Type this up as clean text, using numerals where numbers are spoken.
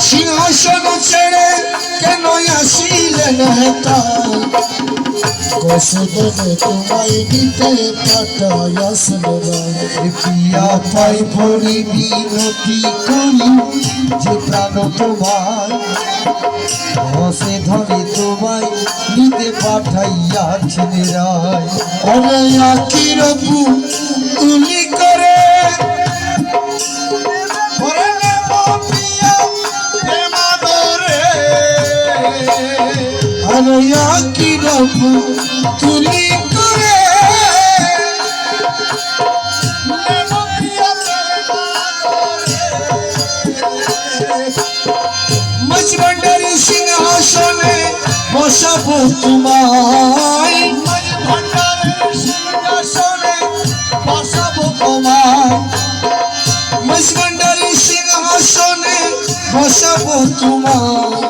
সিংহাসন ছেড়ে কেন আসিলেন হেতায় কসুদনে তোমায় দিতে পাঠায় আসলেন পিয়া পাই পড়ি বিনতি করি যে প্রাণ তোমার হসে ধরে তোমায় নিতে পাঠাইয়াছেন রায় অরে আখির তুলি করে আখির তুলি করে মজভান্ডারি সিংহাসনে বসাবো তোমায় মজভান্ডারি সিংহাসনে বসাবো তোমায়